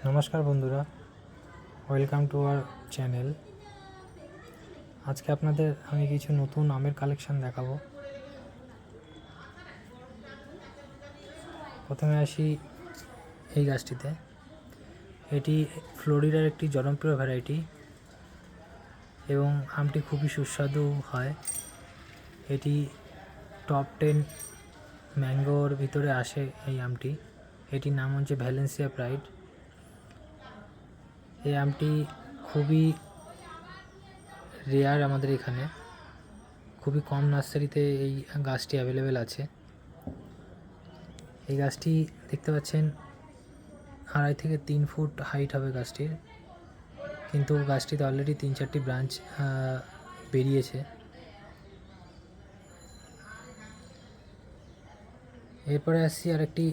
নমস্কার বন্ধুরা, welcome to our channel. আজকে আপনাদের আমি কিছু নতুন আমের কালেকশন দেখাবো। প্রথমে আসি এই গাছটিতে। এটি ফ্লোরিডার একটি জনপ্রিয় ভ্যারাইটি এবং আমটি খুবই সুস্বাদু হয়। এটি টপ 10 ম্যাঙ্গোর ভিতরে আসে এই আমটি। এটির নাম হচ্ছে ভ্যালেন্সিয়া প্রাইড। এই আমটি খুবই রেয়ার, আমাদের এখানে খুবই কম নার্সারিতে এই গাছটি অ্যাভেলেবেল আছে। এই গাছটি দেখতে পাচ্ছেন 2.5 থেকে 3 ফুট হাইট হবে গাছটির, কিন্তু গাছটিতে অলরেডি 3-4টি ব্রাঞ্চ বেরিয়েছে। এরপরে আসছি আরেকটি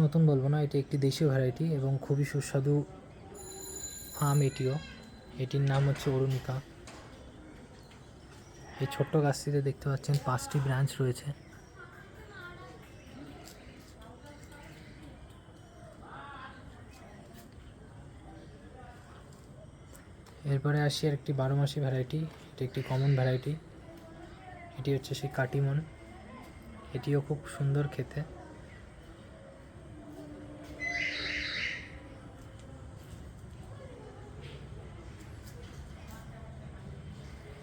নতুন বলবো না, এটি একটি দেশীয় ভ্যারাইটি এবং খুবই সুস্বাদু আম এটির নাম হচ্ছে অরুণিকা। এই ছোট্ট গাছটিতে দেখতে পাচ্ছেন 5টি ব্রাঞ্চ রয়েছে। এরপরে আসি আরেকটি 12 মাসি ভ্যারাইটি। এটি একটি কমন ভ্যারাইটি। এটি হচ্ছে সেই কাটিমন। এটিও খুব সুন্দর খেতে।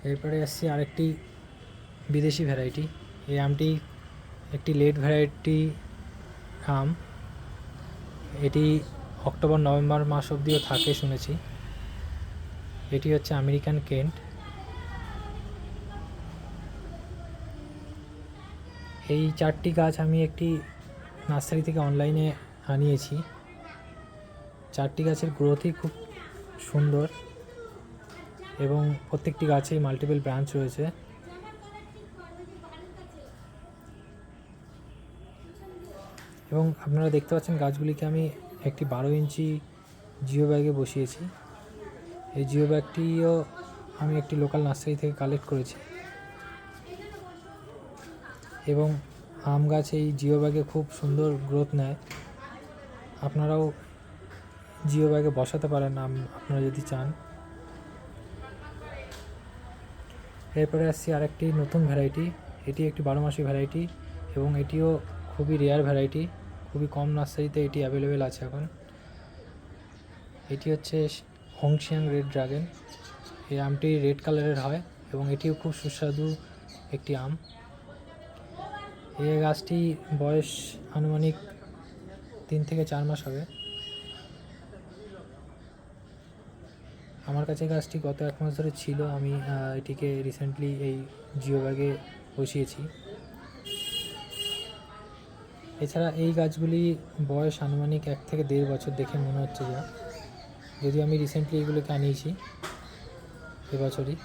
এরপরে আসছি আরেকটি বিদেশি ভ্যারাইটি। এই আমটি একটি লেট ভ্যারাইটি আম। এটি অক্টোবর-নভেম্বর মাস অবধিও থাকে শুনেছি। এটি হচ্ছে আমেরিকান কেন্ট। এই 4টি গাছ আমি একটি নার্সারি থেকে অনলাইনে আনিয়েছি। 4টি গাছের গ্রোথই খুব সুন্দর এবং প্রত্যেকটি গাছেই মাল্টিপল ব্রাঞ্চ রয়েছে। এবং আপনারা দেখতে পাচ্ছেন গাছগুলিকে আমি একটি 12 ইঞ্চি জিও ব্যাগে বসিয়েছি। এই জিও ব্যাগটিও আমি একটি লোকাল নার্সারি থেকে কালেক্ট করেছি এবং আম গাছ এই জিও ব্যাগে খুব সুন্দর গ্রোথ নেয়। আপনারাও জিও ব্যাগে বসাতে পারেন আম আপনারা যদি চান। এরপরে আসছি আরেকটি নতুন ভ্যারাইটি। এটি একটি 12 মাসি ভ্যারাইটি এবং এটিও খুবই রেয়ার ভ্যারাইটি। খুবই কম নার্সারিতে এটি অ্যাভেলেবেল আছে এখন। এটি হচ্ছে হংশিয়াং রেড ড্রাগন। এই আমটি রেড কালারের হয় এবং এটিও খুব সুস্বাদু একটি আম। এই গাছটি বয়স আনুমানিক 3 থেকে 4 মাস হবে। আমার কাছে গাছটি গত 1 মাস ধরে ছিল। আমি এটিকে রিসেন্টলি এই জিও ব্যাগে বসিয়েছি। এছাড়া এই গাছগুলি বয়স আনুমানিক 1 থেকে 1.5 বছর দেখে মনে হচ্ছে যা, যদিও আমি রিসেন্টলি এগুলোকে আনিয়েছি এবছরই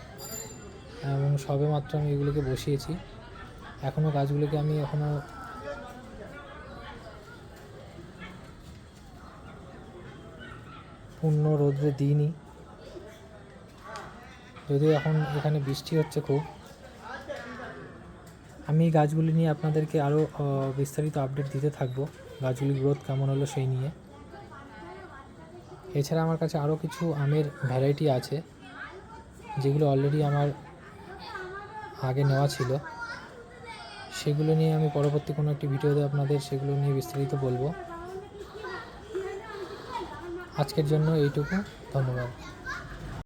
এবং সবে মাত্র আমি এগুলোকে বসিয়েছি। এখনও গাছগুলোকে আমি পূর্ণ রোদ্রে দিইনি, যদিও এখন এখানে বৃষ্টি হচ্ছে খুব। আমি এই গাছগুলি নিয়ে আপনাদেরকে আরও বিস্তারিত আপডেট দিতে থাকবো, গাছগুলির গ্রোথ কেমন হলো সেই নিয়ে। এছাড়া আমার কাছে আরও কিছু আমের ভ্যারাইটি আছে যেগুলো অলরেডি আমার আগে নেওয়া ছিল। সেগুলো নিয়ে আমি পরবর্তী কোনো একটি ভিডিওতে আপনাদের সেগুলো নিয়ে বিস্তারিত বলবো। আজকের জন্য এইটুকু। ধন্যবাদ।